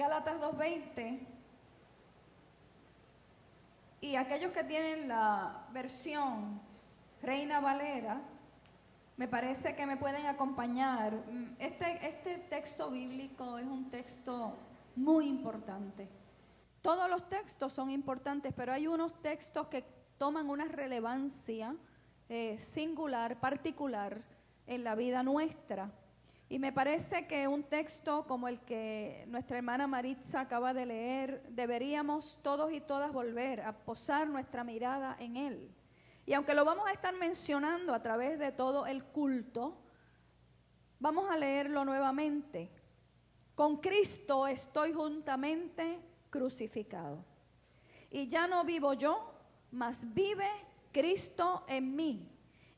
Gálatas 2:20. Y aquellos que tienen la versión Reina Valera, me parece que me pueden acompañar. Este texto bíblico es un texto muy importante. Todos los textos son importantes, pero hay unos textos que toman una relevancia singular, particular en la vida nuestra. Y me parece que un texto como el que nuestra hermana Maritza acaba de leer, deberíamos todos y todas volver a posar nuestra mirada en él. Y aunque lo vamos a estar mencionando a través de todo el culto, vamos a leerlo nuevamente. Con Cristo estoy juntamente crucificado. Y ya no vivo yo, mas vive Cristo en mí.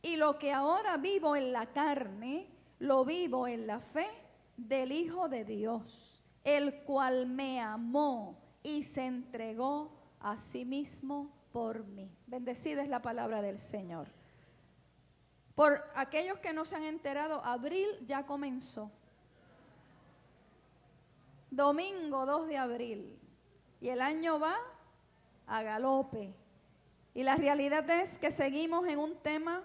Y lo que ahora vivo en la carne, lo vivo en la fe del Hijo de Dios, el cual me amó y se entregó a sí mismo por mí. Bendecida es la palabra del Señor. Por aquellos que no se han enterado, abril ya comenzó. Domingo 2 de abril. Y el año va a galope. Y la realidad es que seguimos en un tema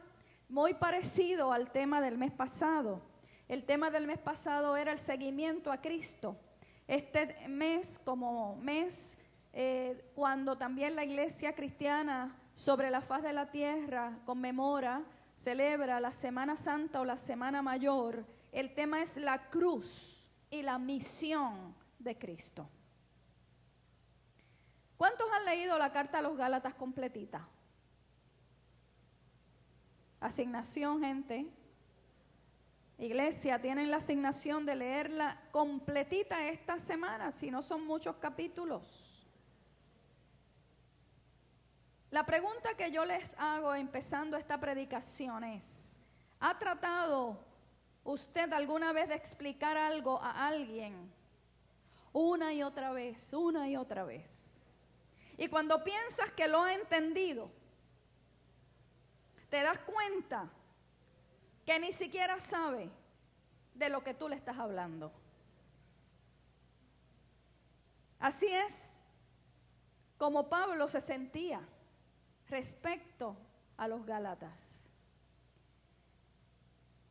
muy parecido al tema del mes pasado. El tema del mes pasado era el seguimiento a Cristo. Este mes, como mes, cuando también la iglesia cristiana sobre la faz de la tierra conmemora, celebra la Semana Santa o la Semana Mayor, el tema es la cruz y la misión de Cristo. ¿Cuántos han leído la carta a los Gálatas completita? Asignación, gente. Iglesia, tienen la asignación de leerla completita esta semana, si no son muchos capítulos. La pregunta que yo les hago empezando esta predicación es: ¿ha tratado usted alguna vez de explicar algo a alguien una y otra vez, una y otra vez? Y cuando piensas que lo ha entendido, te das cuenta que ni siquiera sabe de lo que tú le estás hablando. Así es como Pablo se sentía respecto a los Gálatas.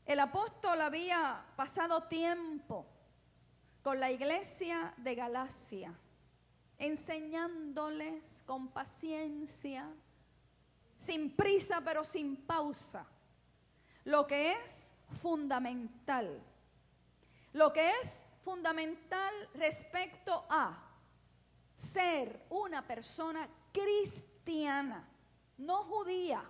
El apóstol había pasado tiempo con la iglesia de Galacia, enseñándoles con paciencia, sin prisa pero sin pausa, lo que es fundamental. Lo que es fundamental respecto a ser una persona cristiana, no judía,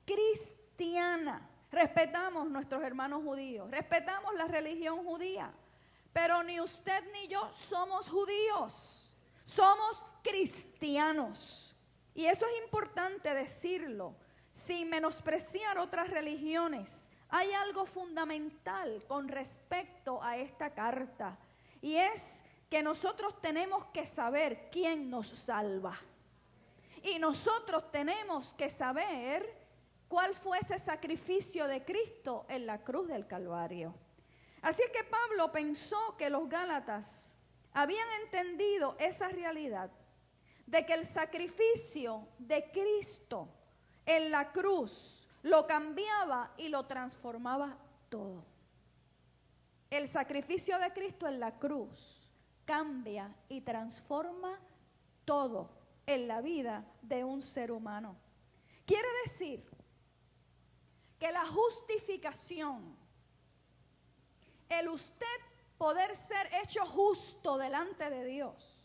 cristiana. Respetamos nuestros hermanos judíos, respetamos la religión judía, pero ni usted ni yo somos judíos, somos cristianos. Y eso es importante decirlo, sin menospreciar otras religiones. Hay algo fundamental con respecto a esta carta, y es que nosotros tenemos que saber quién nos salva. Y nosotros tenemos que saber cuál fue ese sacrificio de Cristo en la cruz del Calvario. Así es que Pablo pensó que los Gálatas habían entendido esa realidad de que el sacrificio de Cristo en la cruz lo cambiaba y lo transformaba todo. El sacrificio de Cristo en la cruz cambia y transforma todo en la vida de un ser humano. Quiere decir que la justificación, el usted poder ser hecho justo delante de Dios,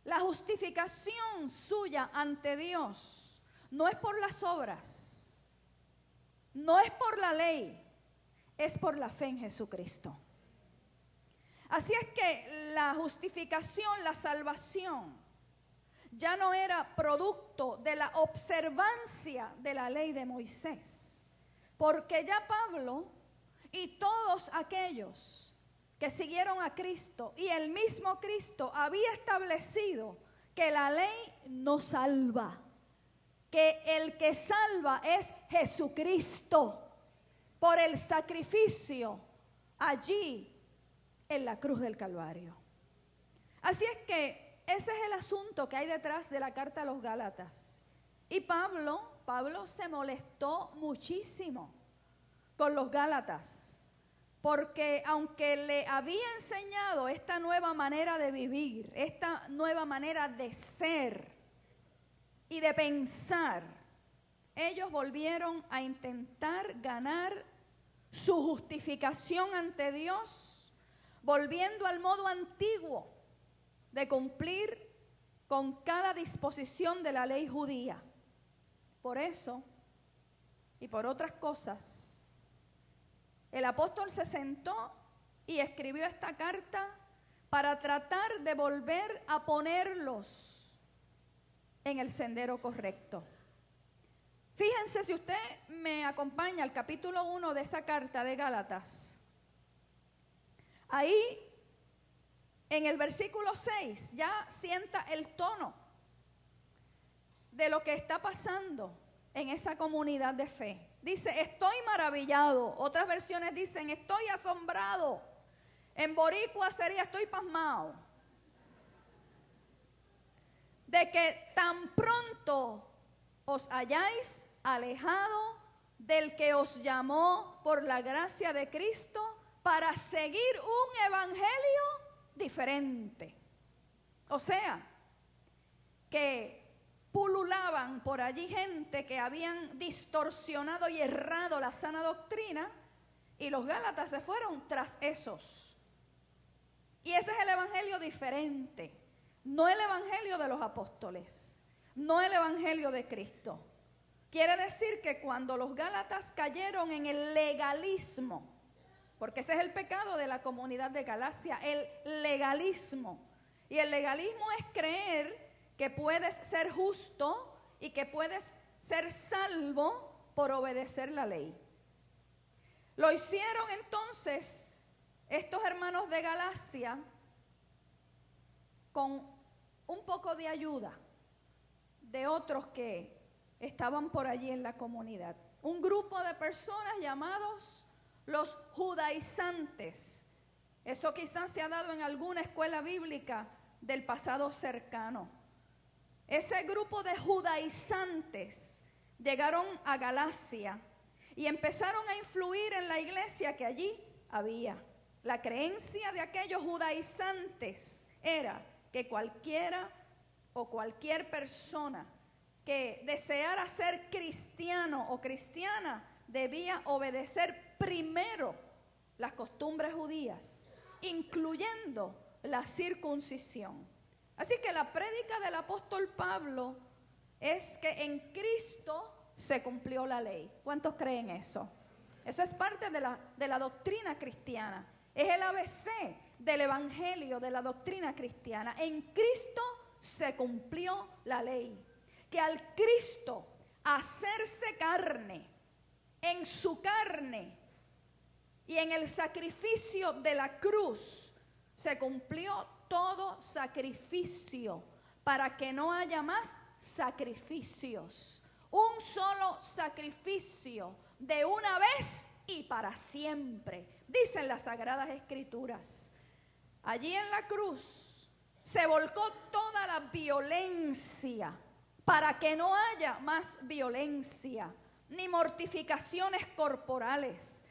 la justificación suya ante Dios no es por las obras, no es por la ley, es por la fe en Jesucristo. Así es que la justificación, la salvación, ya no era producto de la observancia de la ley de Moisés, porque ya Pablo y todos aquellos que siguieron a Cristo y el mismo Cristo había establecido que la ley no salva, que el que salva es Jesucristo por el sacrificio allí en la cruz del Calvario. Así es que ese es el asunto que hay detrás de la carta a los Gálatas. Y Pablo se molestó muchísimo con los Gálatas, porque aunque le había enseñado esta nueva manera de vivir, esta nueva manera de ser y de pensar, ellos volvieron a intentar ganar su justificación ante Dios, volviendo al modo antiguo de cumplir con cada disposición de la ley judía. Por eso y por otras cosas, el apóstol se sentó y escribió esta carta para tratar de volver a ponerlos en el sendero correcto. Fíjense, si usted me acompaña al capítulo 1 de esa carta de Gálatas, ahí en el versículo 6 ya sienta el tono de lo que está pasando en esa comunidad de fe. Dice, estoy maravillado. Otras versiones dicen, estoy asombrado. En boricua sería, estoy pasmado. De que tan pronto os hayáis alejado del que os llamó por la gracia de Cristo para seguir un evangelio diferente. O sea, que pululaban por allí gente que habían distorsionado y errado la sana doctrina, y los Gálatas se fueron tras esos. Y ese es el evangelio diferente, no el evangelio de los apóstoles, no el evangelio de Cristo. Quiere decir que cuando los Gálatas cayeron en el legalismo, porque ese es el pecado de la comunidad de Galacia, el legalismo. Y el legalismo es creer que puedes ser justo y que puedes ser salvo por obedecer la ley. Lo hicieron entonces estos hermanos de Galacia con un poco de ayuda de otros que estaban por allí en la comunidad. Un grupo de personas llamados los judaizantes. Eso quizás se ha dado en alguna escuela bíblica del pasado cercano. Ese grupo de judaizantes llegaron a Galacia y empezaron a influir en la iglesia que allí había. La creencia de aquellos judaizantes era que cualquiera o cualquier persona que deseara ser cristiano o cristiana debía obedecer primero las costumbres judías, incluyendo la circuncisión. Así que la prédica del apóstol Pablo es que en Cristo se cumplió la ley. ¿Cuántos creen eso? Eso es parte de la doctrina cristiana. Es el ABC del evangelio, de la doctrina cristiana. En Cristo se cumplió la ley. Que al Cristo hacerse carne, en su carne y en el sacrificio de la cruz, se cumplió todo sacrificio para que no haya más sacrificios. Un solo sacrificio de una vez y para siempre, dicen las Sagradas Escrituras. Allí en la cruz se volcó toda la violencia para que no haya más violencia ni mortificaciones corporales,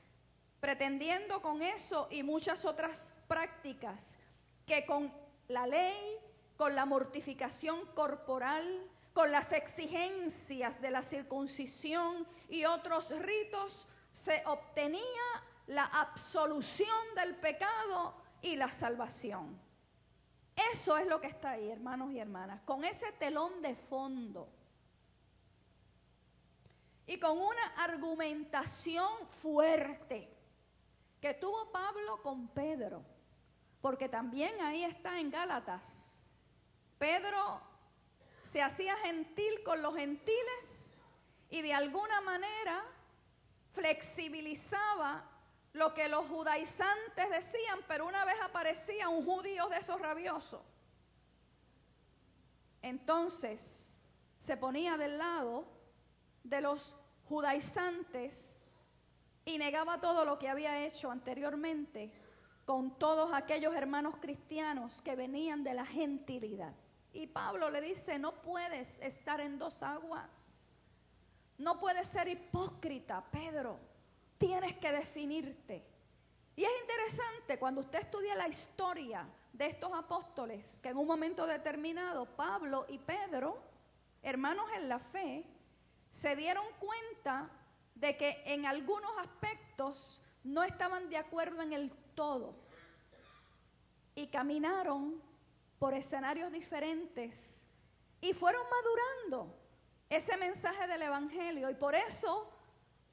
pretendiendo con eso y muchas otras prácticas que con la ley, con la mortificación corporal, con las exigencias de la circuncisión y otros ritos, se obtenía la absolución del pecado y la salvación. Eso es lo que está ahí, hermanos y hermanas, con ese telón de fondo y con una argumentación fuerte que tuvo Pablo con Pedro, porque también ahí está en Gálatas. Pedro se hacía gentil con los gentiles y de alguna manera flexibilizaba lo que los judaizantes decían, pero una vez aparecía un judío de esos rabiosos, entonces se ponía del lado de los judaizantes y negaba todo lo que había hecho anteriormente con todos aquellos hermanos cristianos que venían de la gentilidad. Y Pablo le dice, no puedes estar en dos aguas. No puedes ser hipócrita, Pedro. Tienes que definirte. Y es interesante cuando usted estudia la historia de estos apóstoles, que en un momento determinado Pablo y Pedro, hermanos en la fe, se dieron cuenta de que en algunos aspectos no estaban de acuerdo en el todo y caminaron por escenarios diferentes y fueron madurando ese mensaje del evangelio, y por eso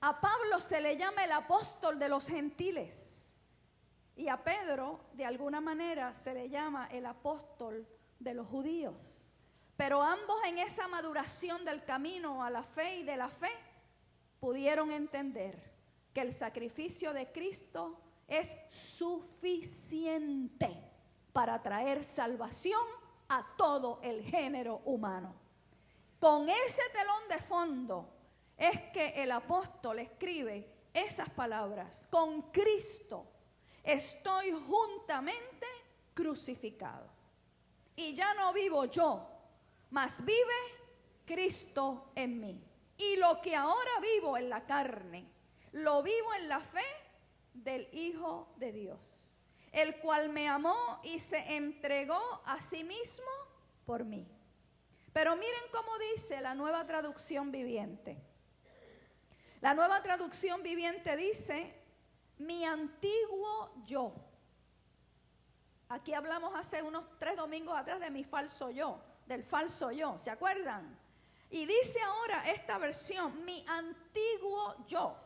a Pablo se le llama el apóstol de los gentiles y a Pedro de alguna manera se le llama el apóstol de los judíos. Pero ambos en esa maduración del camino a la fe y de la fe pudieron entender que el sacrificio de Cristo es suficiente para traer salvación a todo el género humano. Con ese telón de fondo es que el apóstol escribe esas palabras: con Cristo estoy juntamente crucificado. Y ya no vivo yo, mas vive Cristo en mí. Y lo que ahora vivo en la carne, lo vivo en la fe del Hijo de Dios, el cual me amó y se entregó a sí mismo por mí. Pero miren cómo dice la Nueva Traducción Viviente. La Nueva Traducción Viviente dice, mi antiguo yo. Aquí hablamos hace unos 3 domingos atrás de mi falso yo, del falso yo, ¿se acuerdan? Y dice ahora esta versión, mi antiguo yo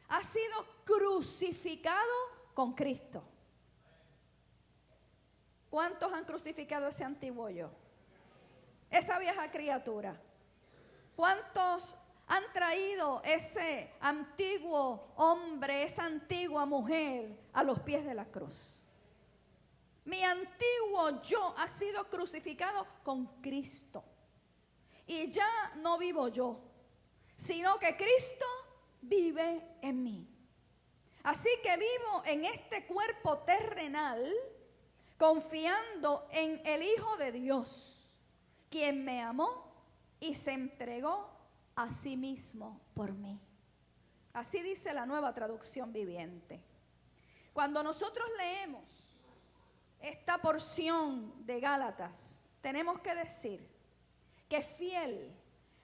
ha sido crucificado con Cristo. ¿Cuántos han crucificado ese antiguo yo? Esa vieja criatura. ¿Cuántos han traído ese antiguo hombre, esa antigua mujer a los pies de la cruz? Mi antiguo yo ha sido crucificado con Cristo. Y ya no vivo yo, sino que Cristo vive en mí. Así que vivo en este cuerpo terrenal, confiando en el Hijo de Dios, quien me amó y se entregó a sí mismo por mí. Así dice la Nueva Traducción Viviente. Cuando nosotros leemos esta porción de Gálatas, tenemos que decir que fiel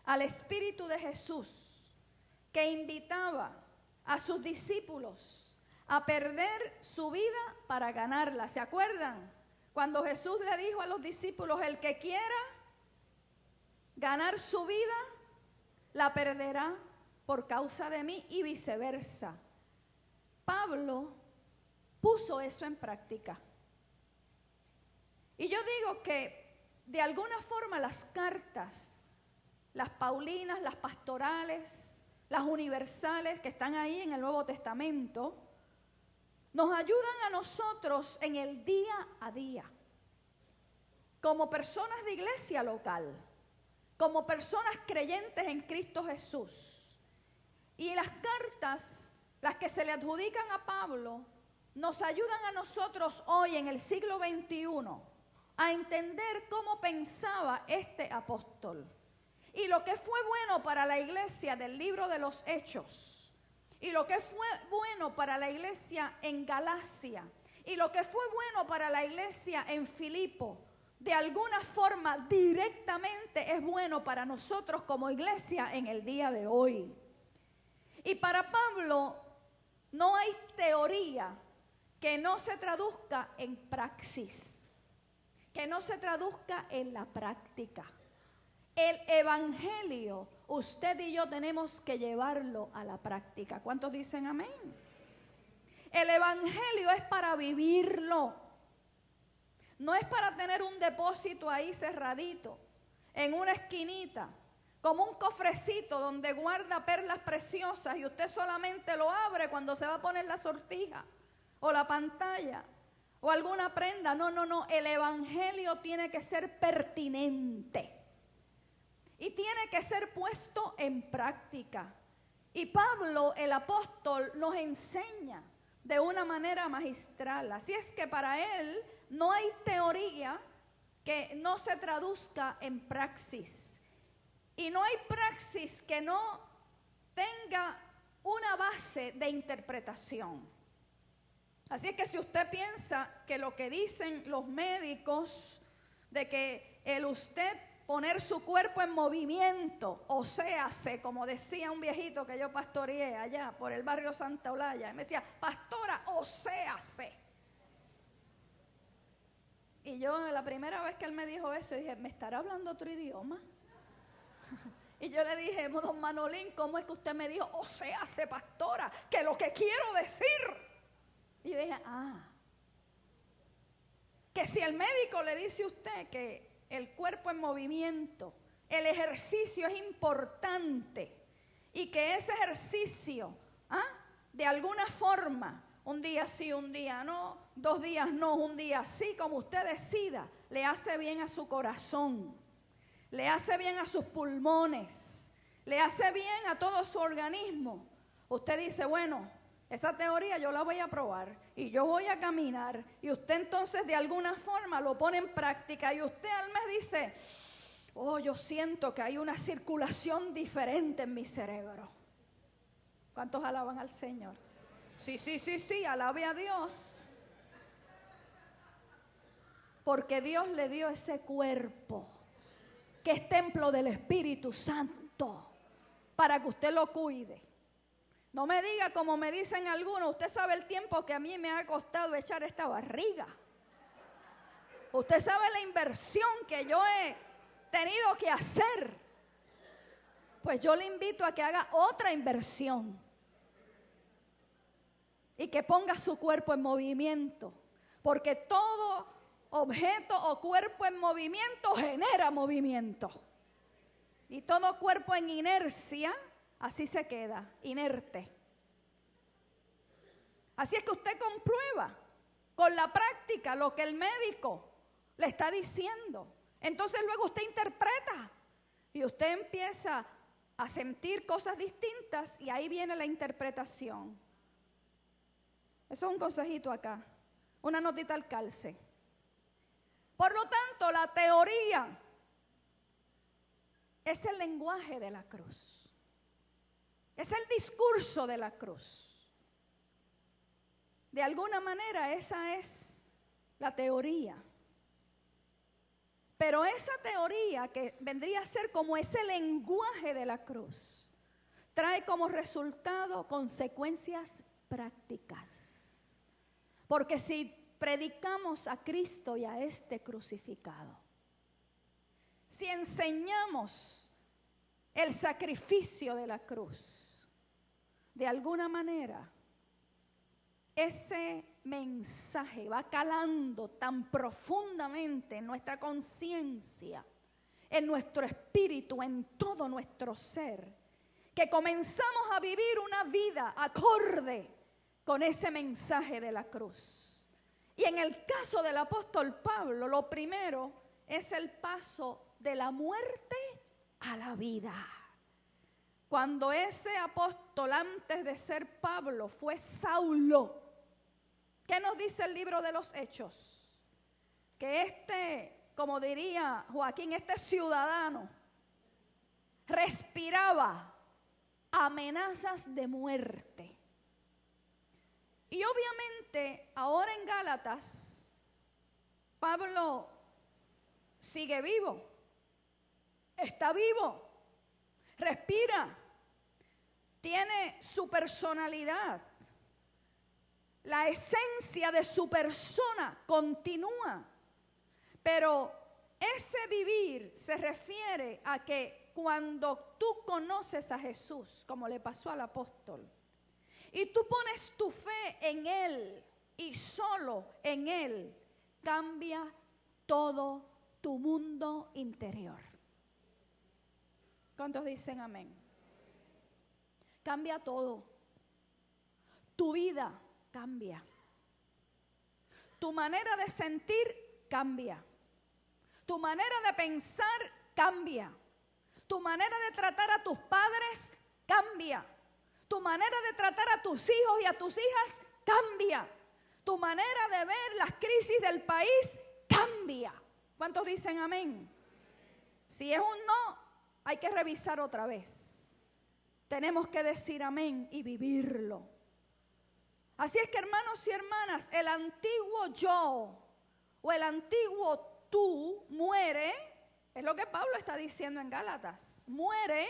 al Espíritu de Jesús, que invitaba a sus discípulos a perder su vida para ganarla. ¿Se acuerdan? Cuando Jesús le dijo a los discípulos, el que quiera ganar su vida, la perderá por causa de mí, y viceversa. Pablo puso eso en práctica. Y yo digo que de alguna forma las cartas, las paulinas, las pastorales, las universales que están ahí en el Nuevo Testamento, nos ayudan a nosotros en el día a día, como personas de iglesia local, como personas creyentes en Cristo Jesús. Y las cartas, las que se le adjudican a Pablo, nos ayudan a nosotros hoy en el siglo XXI a entender cómo pensaba este apóstol. Y lo que fue bueno para la iglesia del libro de los Hechos, y lo que fue bueno para la iglesia en Galacia, y lo que fue bueno para la iglesia en Filipo, de alguna forma directamente es bueno para nosotros como iglesia en el día de hoy. Y para Pablo no hay teoría que no se traduzca en praxis, que no se traduzca en la práctica. El evangelio, usted y yo tenemos que llevarlo a la práctica. ¿Cuántos dicen amén? El evangelio es para vivirlo. No es para tener un depósito ahí cerradito, en una esquinita, como un cofrecito donde guarda perlas preciosas y usted solamente lo abre cuando se va a poner la sortija o la pantalla o alguna prenda. No, no, no. El evangelio tiene que ser pertinente y tiene que ser puesto en práctica. Y Pablo, el apóstol, nos enseña de una manera magistral. Así es que para él no hay teoría que no se traduzca en praxis. Y no hay praxis que no tenga una base de interpretación. Así es que si usted piensa que lo que dicen los médicos de que el usted poner su cuerpo en movimiento, o sea, como decía un viejito que yo pastoreé allá por el barrio Santa Olaya, me decía, pastora, o sea. Y yo la primera vez que él me dijo eso, dije, ¿me estará hablando otro idioma? Y yo le dije, don Manolín, ¿cómo es que usted me dijo, o sea, pastora, que lo que quiero decir? Y yo dije, que si el médico le dice a usted que el cuerpo en movimiento, el ejercicio es importante y que ese ejercicio, de alguna forma, un día sí, un día no, 2 días no, un día sí, como usted decida, le hace bien a su corazón, le hace bien a sus pulmones, le hace bien a todo su organismo. Usted dice, bueno, esa teoría yo la voy a probar y yo voy a caminar, y usted entonces de alguna forma lo pone en práctica y usted al mes dice, oh, yo siento que hay una circulación diferente en mi cerebro. ¿Cuántos alaban al Señor? Sí, alabe a Dios. Porque Dios le dio ese cuerpo que es templo del Espíritu Santo para que usted lo cuide. No me diga como me dicen algunos, usted sabe el tiempo que a mí me ha costado echar esta barriga. Usted sabe la inversión que yo he tenido que hacer. Pues yo le invito a que haga otra inversión y que ponga su cuerpo en movimiento, porque todo objeto o cuerpo en movimiento genera movimiento, y todo cuerpo en inercia así se queda, inerte. Así es que usted comprueba con la práctica lo que el médico le está diciendo. Entonces luego usted interpreta y usted empieza a sentir cosas distintas, y ahí viene la interpretación. Eso es un consejito acá, una notita al calce. Por lo tanto, la teoría es el lenguaje de la cruz. Es el discurso de la cruz. De alguna manera esa es la teoría. Pero esa teoría, que vendría a ser como ese lenguaje de la cruz, trae como resultado consecuencias prácticas. Porque si predicamos a Cristo y a este crucificado, si enseñamos el sacrificio de la cruz, de alguna manera ese mensaje va calando tan profundamente en nuestra conciencia, en nuestro espíritu, en todo nuestro ser, que comenzamos a vivir una vida acorde con ese mensaje de la cruz. Y en el caso del apóstol Pablo, lo primero es el paso de la muerte a la vida. Cuando ese apóstol, antes de ser Pablo, fue Saulo, ¿qué nos dice el libro de los Hechos? Que como diría Joaquín, este ciudadano respiraba amenazas de muerte. Y obviamente ahora en Gálatas, Pablo sigue vivo, está vivo, respira, tiene su personalidad. La esencia de su persona continúa, pero ese vivir se refiere a que cuando tú conoces a Jesús, como le pasó al apóstol, y tú pones tu fe en Él y solo en Él, cambia todo tu mundo interior. ¿Cuántos dicen amén? Cambia todo. Tu vida cambia. Tu manera de sentir cambia. Tu manera de pensar cambia. Tu manera de tratar a tus padres cambia. Tu manera de tratar a tus hijos y a tus hijas cambia. Tu manera de ver las crisis del país cambia. ¿Cuántos dicen amén? Si es un no, hay que revisar otra vez. Tenemos que decir amén y vivirlo. Así es que, hermanos y hermanas, el antiguo yo o el antiguo tú muere. Es lo que Pablo está diciendo en Gálatas. Muere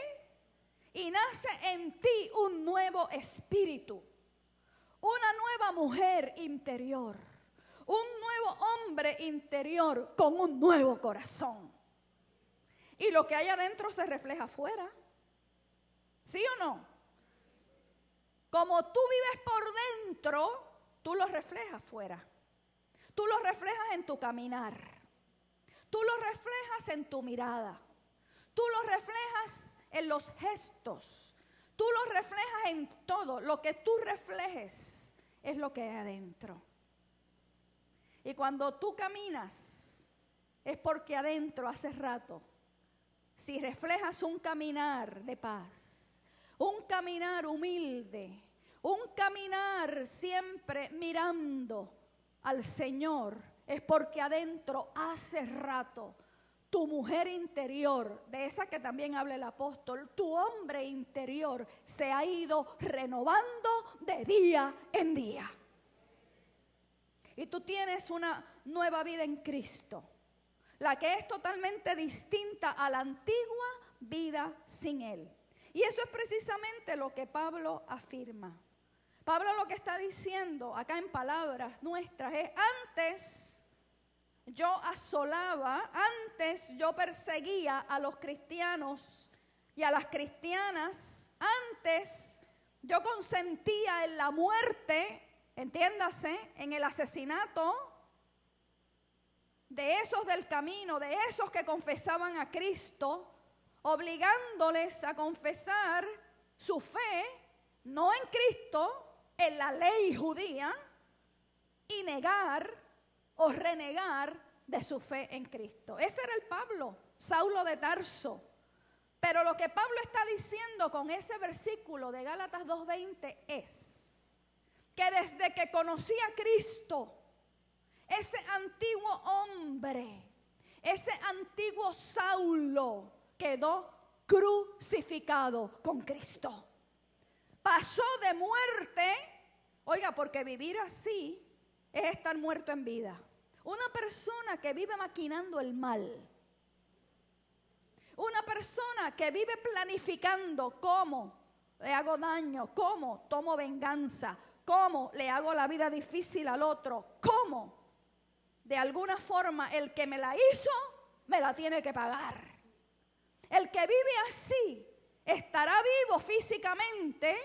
y nace en ti un nuevo espíritu, una nueva mujer interior, un nuevo hombre interior con un nuevo corazón. Y lo que hay adentro se refleja afuera. ¿Sí o no? Como tú vives por dentro, tú lo reflejas afuera. Tú lo reflejas en tu caminar. Tú lo reflejas en tu mirada. Tú lo reflejas en los gestos. Tú lo reflejas en todo. Lo que tú reflejes es lo que hay adentro. Y cuando tú caminas, es porque adentro hace rato, si reflejas un caminar de paz, un caminar humilde, un caminar siempre mirando al Señor, es porque adentro hace rato tu mujer interior, de esa que también habla el apóstol, tu hombre interior se ha ido renovando de día en día. Y tú tienes una nueva vida en Cristo, la que es totalmente distinta a la antigua vida sin Él. Y eso es precisamente lo que Pablo afirma. Pablo lo que está diciendo acá en palabras nuestras es: antes yo asolaba, antes yo perseguía a los cristianos y a las cristianas, antes yo consentía en la muerte, entiéndase, en el asesinato de esos del camino, de esos que confesaban a Cristo, obligándoles a confesar su fe, no en Cristo, en la ley judía, y negar o renegar de su fe en Cristo. Ese era el Pablo, Saulo de Tarso. Pero lo que Pablo está diciendo con ese versículo de Gálatas 2:20 es que desde que conocí a Cristo, ese antiguo hombre, ese antiguo Saulo quedó crucificado con Cristo. Pasó de muerte, oiga, porque vivir así es estar muerto en vida. Una persona que vive maquinando el mal, una persona que vive planificando cómo le hago daño, cómo tomo venganza, cómo le hago la vida difícil al otro, cómo de alguna forma el que me la hizo me la tiene que pagar. El que vive así estará vivo físicamente,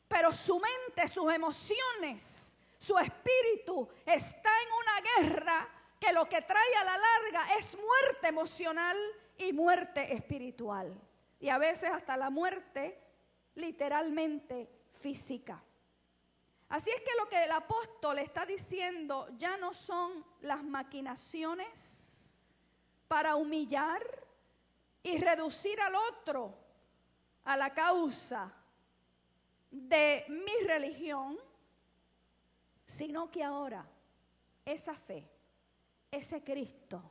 pero su mente, sus emociones, su espíritu está en una guerra que lo que trae a la larga es muerte emocional y muerte espiritual. Y a veces hasta la muerte literalmente física. Así es que lo que el apóstol está diciendo ya no son las maquinaciones para humillar y reducir al otro a la causa de mi religión, sino que ahora esa fe, ese Cristo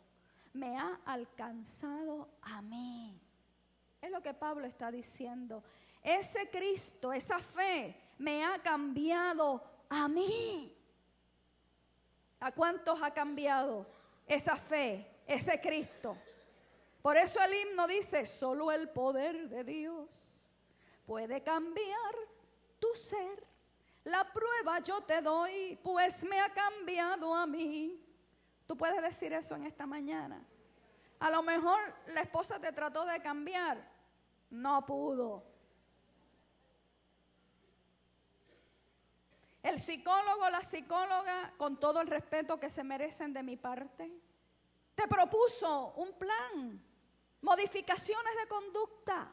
me ha alcanzado a mí. Es lo que Pablo está diciendo. Ese Cristo, esa fe me ha cambiado a mí. ¿A cuántos ha cambiado esa fe, ese Cristo? Por eso el himno dice: solo el poder de Dios puede cambiar tu ser. La prueba yo te doy, pues me ha cambiado a mí. Tú puedes decir eso en esta mañana. A lo mejor la esposa te trató de cambiar, no pudo. El psicólogo, la psicóloga, con todo el respeto que se merecen de mi parte, te propuso un plan, modificaciones de conducta,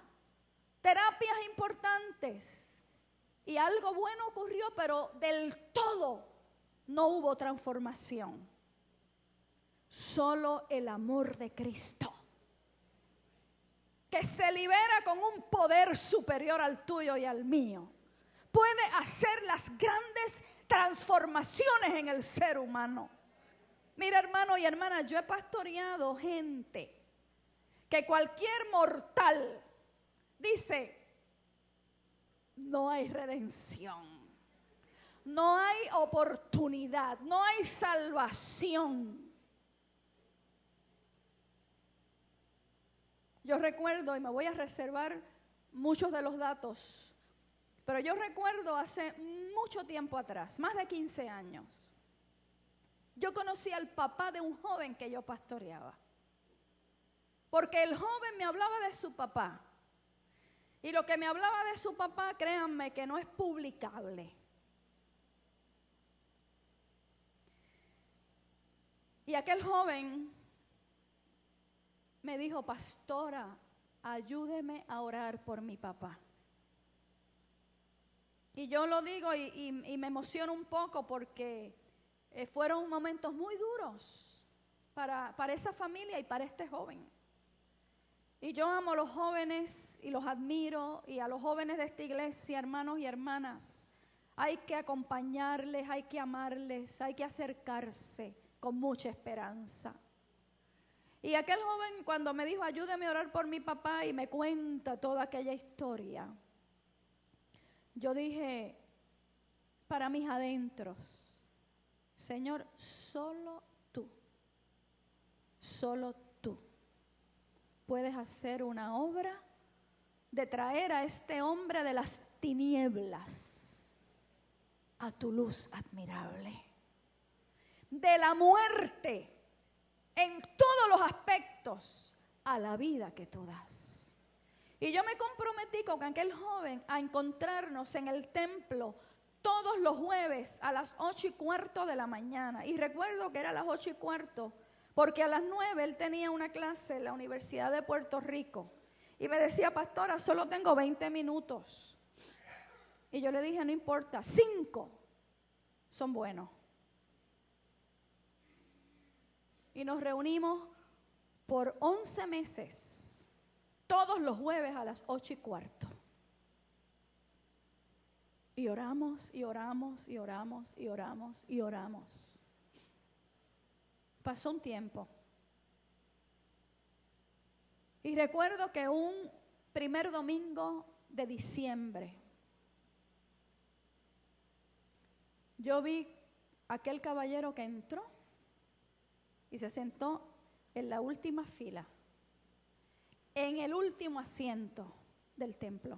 terapias importantes. Y algo bueno ocurrió, pero del todo no hubo transformación. Solo el amor de Cristo, que se libera con un poder superior al tuyo y al mío, puede hacer las grandes transformaciones en el ser humano. Mira, hermano y hermana, yo he pastoreado gente que cualquier mortal dice, no hay redención, no hay oportunidad, no hay salvación. Yo recuerdo, y me voy a reservar muchos de los datos, pero yo recuerdo hace mucho tiempo atrás, más de 15 años, yo conocí al papá de un joven que yo pastoreaba. Porque el joven me hablaba de su papá. Y lo que me hablaba de su papá, créanme que no es publicable. Y aquel joven me dijo, pastora, ayúdeme a orar por mi papá. Y yo lo digo y me emociono un poco porque fueron momentos muy duros para esa familia y para este joven. Y yo amo a los jóvenes y los admiro, y a los jóvenes de esta iglesia, hermanos y hermanas. Hay que acompañarles, hay que amarles, hay que acercarse con mucha esperanza. Y aquel joven cuando me dijo, ayúdame a orar por mi papá, y me cuenta toda aquella historia, yo dije para mis adentros, Señor, solo tú puedes hacer una obra de traer a este hombre de las tinieblas a tu luz admirable, de la muerte en todos los aspectos a la vida que tú das. Y yo me comprometí con aquel joven a encontrarnos en el templo todos los jueves a las 8:15 de la mañana. Y recuerdo que era a las 8:15 porque a las 9 él tenía una clase en la Universidad de Puerto Rico. Y me decía, pastora, solo tengo 20 minutos. Y yo le dije, no importa, 5 son buenos. Y nos reunimos por 11 meses, todos los jueves a las 8:15. Y oramos, y oramos, y oramos, y oramos, y oramos. Pasó un tiempo. Y recuerdo que un primer domingo de diciembre, yo vi aquel caballero que entró y se sentó en la última fila, en el último asiento del templo.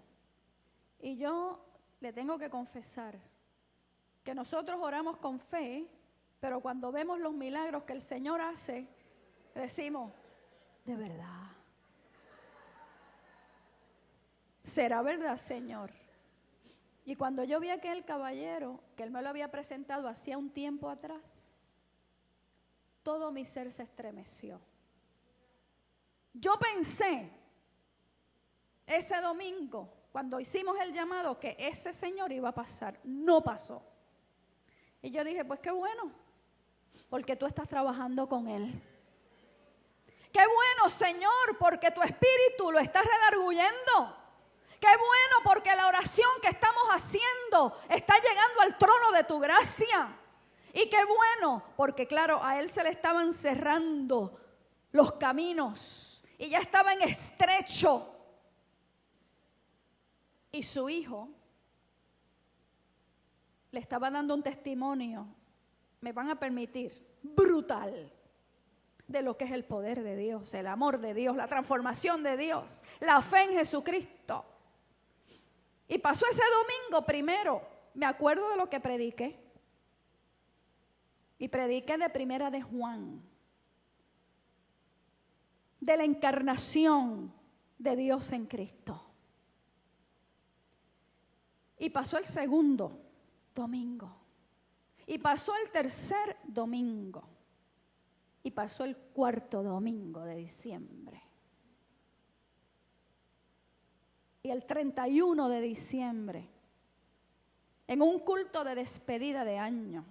Y yo le tengo que confesar que nosotros oramos con fe, pero cuando vemos los milagros que el Señor hace, decimos, de verdad. ¿Será verdad, Señor? Y cuando yo vi a aquel caballero, que Él me lo había presentado hacía un tiempo atrás, todo mi ser se estremeció. Yo pensé, ese domingo, cuando hicimos el llamado, que ese señor iba a pasar. No pasó. Y yo dije, pues qué bueno, porque tú estás trabajando con Él. Qué bueno, Señor, porque tu espíritu lo estás redarguyendo. Qué bueno, porque la oración que estamos haciendo está llegando al trono de tu gracia. Y qué bueno, porque claro, a Él se le estaban cerrando los caminos y ya estaba en estrecho. Y su hijo le estaba dando un testimonio, me van a permitir, brutal, de lo que es el poder de Dios, el amor de Dios, la transformación de Dios, la fe en Jesucristo. Y pasó ese domingo primero, me acuerdo de lo que prediqué. Y prediqué de Primera de Juan, de la encarnación de Dios en Cristo. Y pasó el segundo domingo. Y pasó el tercer domingo. Y pasó el cuarto domingo de diciembre. Y el 31 de diciembre, en un culto de despedida de año,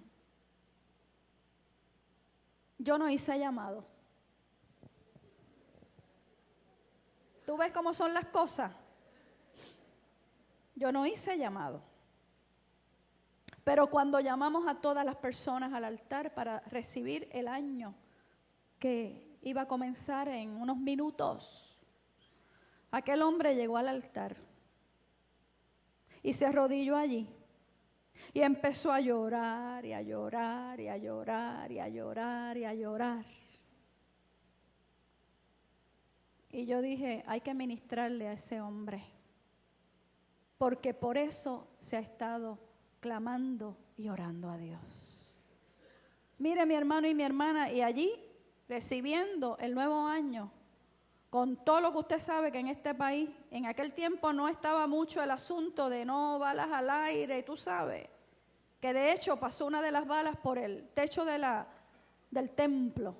yo no hice llamado. ¿Tú ves cómo son las cosas? Yo no hice llamado. Pero cuando llamamos a todas las personas al altar para recibir el año que iba a comenzar en unos minutos, aquel hombre llegó al altar y se arrodilló allí y empezó a llorar y a llorar y a llorar y a llorar y a llorar. Y yo dije, hay que ministrarle a ese hombre, porque por eso se ha estado clamando y orando a Dios. Mire, mi hermano y mi hermana, y allí recibiendo el nuevo año, con todo lo que usted sabe que en este país, en aquel tiempo no estaba mucho el asunto de no balas al aire, tú sabes, que de hecho pasó una de las balas por el techo del templo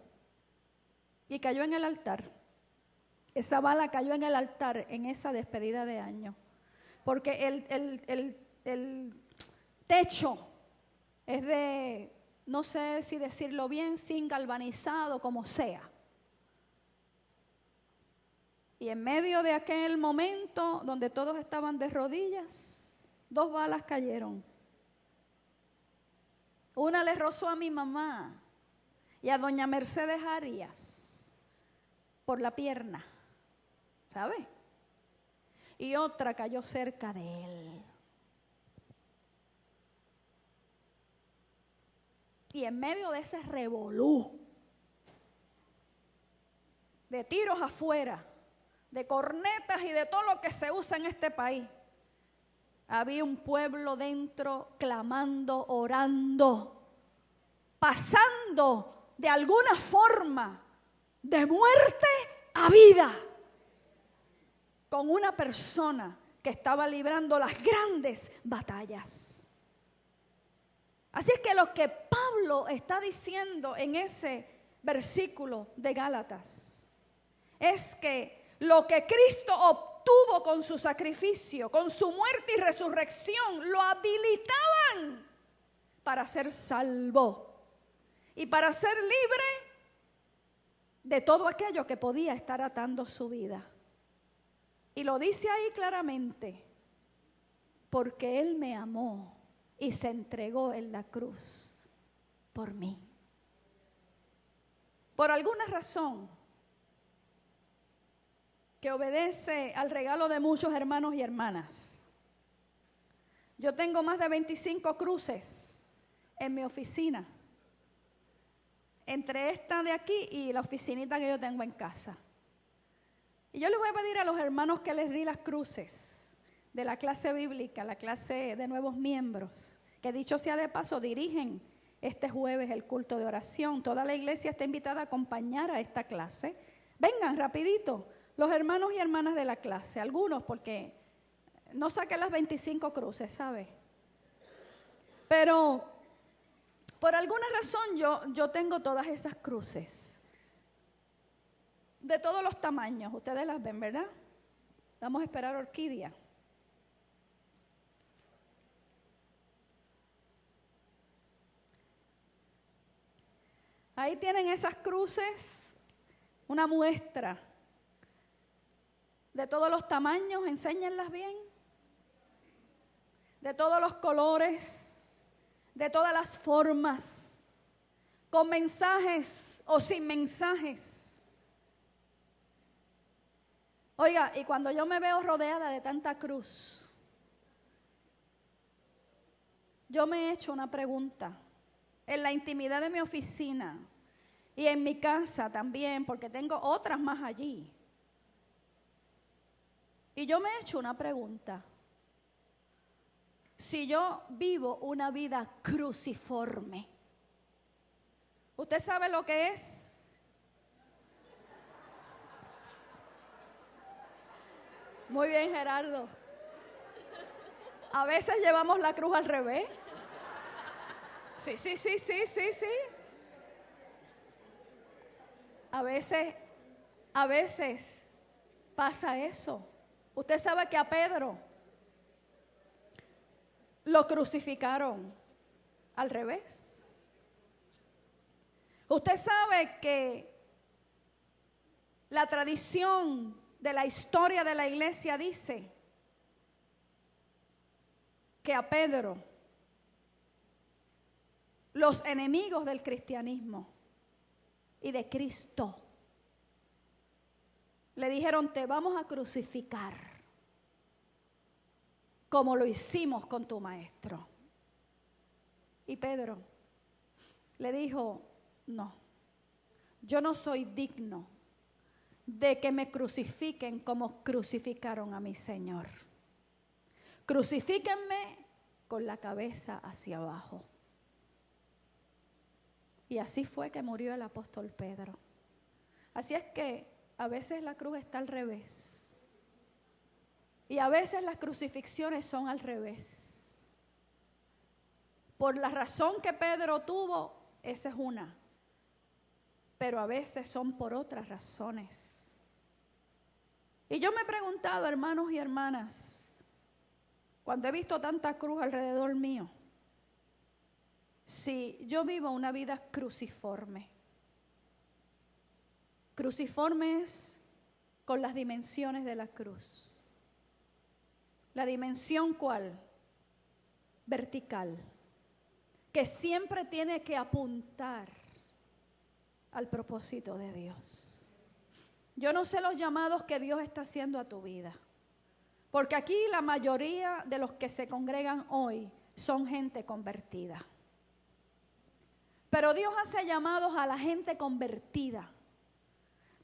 y cayó en el altar. Esa bala cayó en el altar en esa despedida de año, porque el techo es de, no sé si decirlo bien, sin galvanizado, como sea. Y en medio de aquel momento donde todos estaban de rodillas, 2 balas cayeron. Una le rozó a mi mamá y a doña Mercedes Arias por la pierna, ¿sabe? Y otra cayó cerca de él. Y en medio de ese revolú, de tiros afuera, de cornetas y de todo lo que se usa en este país, había un pueblo dentro clamando, orando, pasando de alguna forma de muerte a vida, con una persona que estaba librando las grandes batallas. Así es que lo que Pablo está diciendo en ese versículo de Gálatas es que lo que Cristo obtuvo con su sacrificio, con su muerte y resurrección, lo habilitaban para ser salvo y para ser libre de todo aquello que podía estar atando su vida. Y lo dice ahí claramente, porque Él me amó y se entregó en la cruz por mí. Por alguna razón que obedece al regalo de muchos hermanos y hermanas, yo tengo más de 25 cruces en mi oficina, entre esta de aquí y la oficinita que yo tengo en casa. Y yo les voy a pedir a los hermanos que les di las cruces de la clase bíblica, la clase de nuevos miembros, que dicho sea de paso, dirigen este jueves el culto de oración. Toda la iglesia está invitada a acompañar a esta clase. Vengan rapidito, los hermanos y hermanas de la clase, algunos, porque no saqué las 25 cruces, ¿sabe? Pero por alguna razón yo tengo todas esas cruces, de todos los tamaños. Ustedes las ven, ¿verdad? Vamos a esperar a Orquídea. Ahí tienen esas cruces, una muestra de todos los tamaños, enséñenlas bien, de todos los colores, de todas las formas, con mensajes o sin mensajes. Oiga, y cuando yo me veo rodeada de tanta cruz, yo me he hecho una pregunta en la intimidad de mi oficina y en mi casa también, porque tengo otras más allí. Y yo me he hecho una pregunta: si yo vivo una vida cruciforme, ¿usted sabe lo que es? Muy bien, Gerardo. A veces llevamos la cruz al revés. Sí. A veces pasa eso. Usted sabe que a Pedro lo crucificaron al revés. Usted sabe que la tradición de la historia de la iglesia dice que a Pedro los enemigos del cristianismo y de Cristo, le dijeron: te vamos a crucificar como lo hicimos con tu maestro. Y Pedro le dijo: no, yo no soy digno de que me crucifiquen como crucificaron a mi Señor. Crucifíquenme con la cabeza hacia abajo. Y así fue que murió el apóstol Pedro. Así es que a veces la cruz está al revés. Y a veces las crucifixiones son al revés. Por la razón que Pedro tuvo, esa es una. Pero a veces son por otras razones. Y yo me he preguntado, hermanos y hermanas, cuando he visto tanta cruz alrededor mío, si yo vivo una vida cruciforme. Cruciforme es con las dimensiones de la cruz. ¿La dimensión cuál? Vertical. Que siempre tiene que apuntar al propósito de Dios. Yo no sé los llamados que Dios está haciendo a tu vida. Porque aquí la mayoría de los que se congregan hoy son gente convertida. Pero Dios hace llamados a la gente convertida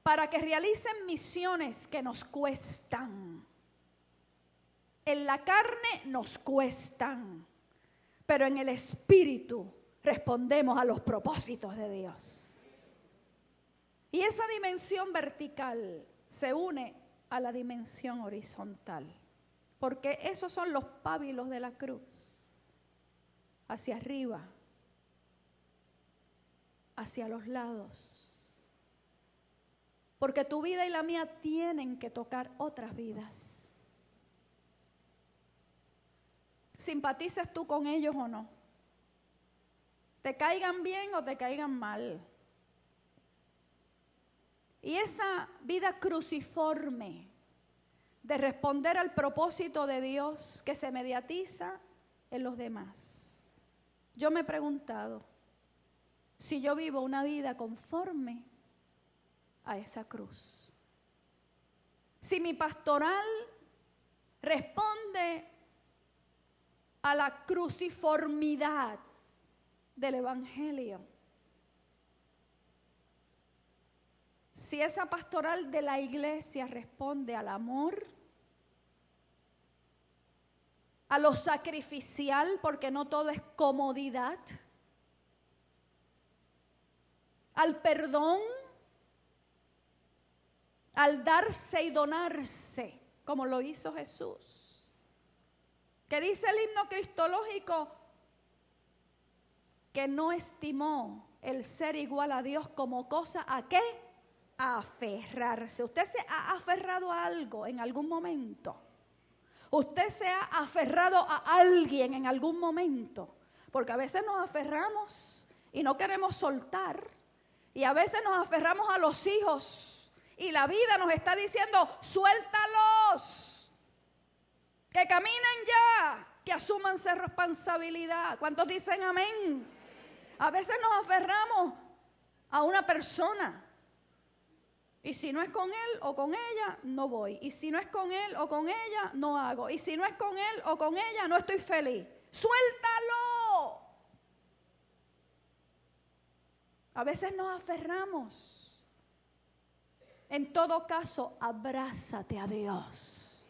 para que realicen misiones que nos cuestan. En la carne nos cuestan, pero en el espíritu respondemos a los propósitos de Dios. Y esa dimensión vertical se une a la dimensión horizontal, porque esos son los pábilos de la cruz, hacia arriba, hacia los lados, porque tu vida y la mía tienen que tocar otras vidas. ¿Simpatices tú con ellos o no? ¿Te caigan bien o te caigan mal? Y esa vida cruciforme de responder al propósito de Dios que se mediatiza en los demás. Yo me he preguntado si yo vivo una vida conforme a esa cruz. Si mi pastoral responde a la cruciformidad del Evangelio. Si esa pastoral de la iglesia responde al amor, a lo sacrificial, porque no todo es comodidad, al perdón, al darse y donarse, como lo hizo Jesús. Que dice el himno cristológico que no estimó el ser igual a Dios como cosa a qué, a aferrarse. ¿Usted se ha aferrado a algo en algún momento? ¿Usted se ha aferrado a alguien en algún momento? Porque a veces nos aferramos y no queremos soltar. Y a veces nos aferramos a los hijos y la vida nos está diciendo: suéltalos, que caminen ya, que asuman su responsabilidad. ¿Cuántos dicen amén? A veces nos aferramos a una persona. Y si no es con él o con ella, no voy. Y si no es con él o con ella, no hago. Y si no es con él o con ella, no estoy feliz. ¡Suéltalo! A veces nos aferramos. En todo caso, abrázate a Dios.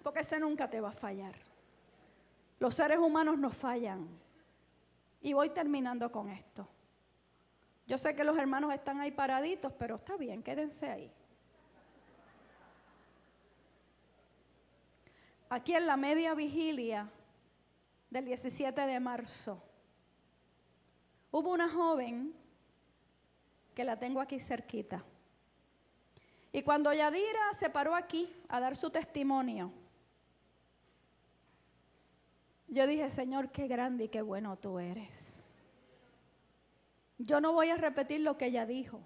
Porque ese nunca te va a fallar. Los seres humanos nos fallan. Y voy terminando con esto. Yo sé que los hermanos están ahí paraditos, pero está bien, quédense ahí. Aquí en la media vigilia del 17 de marzo, hubo una joven que la tengo aquí cerquita. Y cuando Yadira se paró aquí a dar su testimonio, yo dije: Señor, qué grande y qué bueno tú eres. Yo no voy a repetir lo que ella dijo,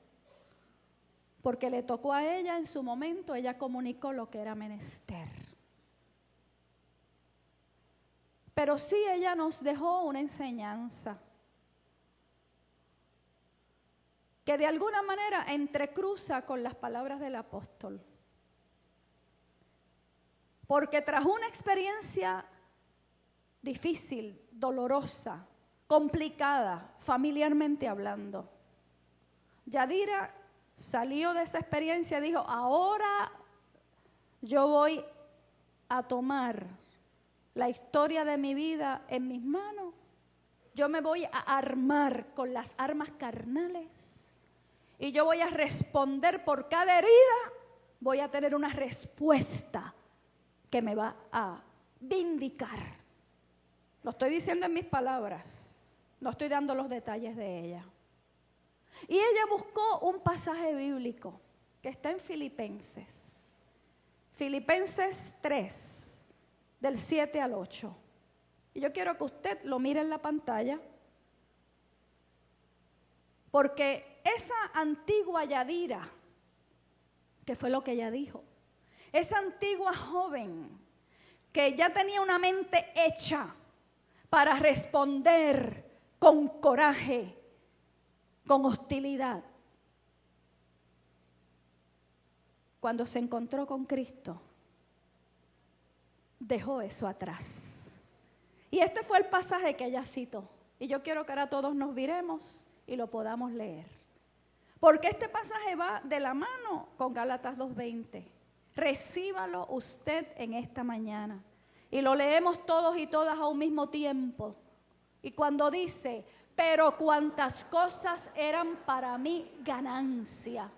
porque le tocó a ella en su momento, ella comunicó lo que era menester. Pero sí ella nos dejó una enseñanza. que de alguna manera entrecruza con las palabras del apóstol. Porque tras una experiencia difícil, dolorosa, complicada, familiarmente hablando, Yadira salió de esa experiencia y dijo, ahora yo voy a tomar la historia de mi vida en mis manos. Yo me voy a armar con las armas carnales y yo voy a responder por cada herida. Voy a tener una respuesta que me va a vindicar. Lo estoy diciendo en mis palabras, no estoy dando los detalles de ella. Y ella buscó un pasaje bíblico que está en Filipenses. Filipenses 3, del 7 al 8. Y yo quiero que usted lo mire en la pantalla, porque esa antigua Yadira, que fue lo que ella dijo, esa antigua joven que ya tenía una mente hecha para responder con coraje, con hostilidad, cuando se encontró con Cristo, dejó eso atrás. Y este fue el pasaje que ella citó. Y yo quiero que ahora todos nos viremos y lo podamos leer. Porque este pasaje va de la mano con Gálatas 2:20. Recíbalo usted en esta mañana. Y lo leemos todos y todas a un mismo tiempo. Y cuando dice, pero cuantas cosas eran para mí ganancia,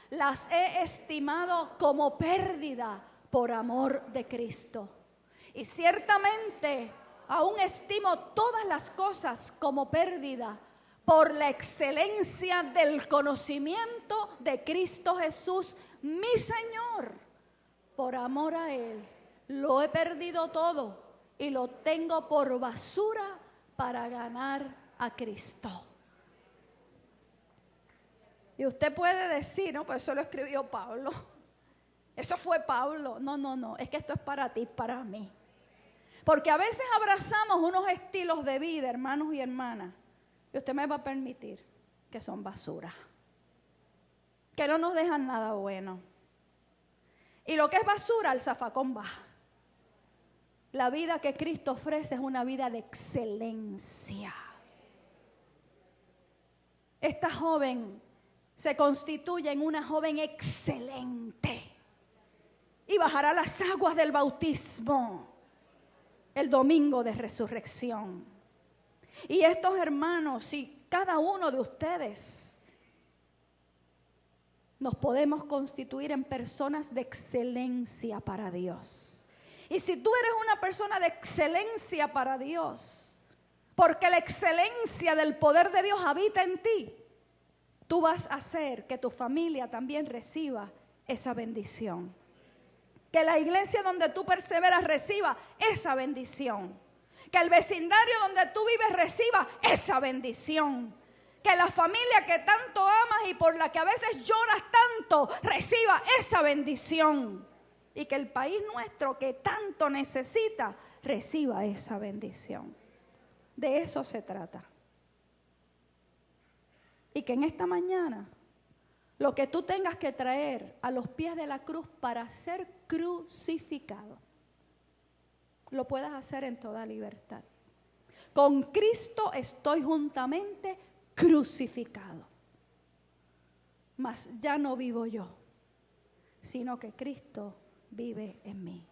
las he estimado como pérdida por amor de Cristo. Y ciertamente aún estimo todas las cosas como pérdida por la excelencia del conocimiento de Cristo Jesús, mi Señor. Por amor a Él, lo he perdido todo y lo tengo por basura para ganar a Cristo. Y usted puede decir, no, pues eso lo escribió Pablo. Eso fue Pablo. No, es que esto es para ti, para mí. Porque a veces abrazamos unos estilos de vida, hermanos y hermanas, y usted me va a permitir que son basura, que no nos dejan nada bueno. Y lo que es basura, el zafacón va. La vida que Cristo ofrece es una vida de excelencia. Esta joven se constituye en una joven excelente y bajará las aguas del bautismo el domingo de resurrección. Y estos hermanos, si cada uno de ustedes nos podemos constituir en personas de excelencia para Dios. Y si tú eres una persona de excelencia para Dios, porque la excelencia del poder de Dios habita en ti, tú vas a hacer que tu familia también reciba esa bendición. Que la iglesia donde tú perseveras reciba esa bendición. Que el vecindario donde tú vives reciba esa bendición. Que la familia que tanto amas y por la que a veces lloras tanto reciba esa bendición. Y que el país nuestro que tanto necesita reciba esa bendición. De eso se trata. Y que en esta mañana lo que tú tengas que traer a los pies de la cruz para ser crucificado, lo puedas hacer en toda libertad. Con Cristo estoy juntamente crucificado. Mas ya no vivo yo, sino que Cristo vive en mí.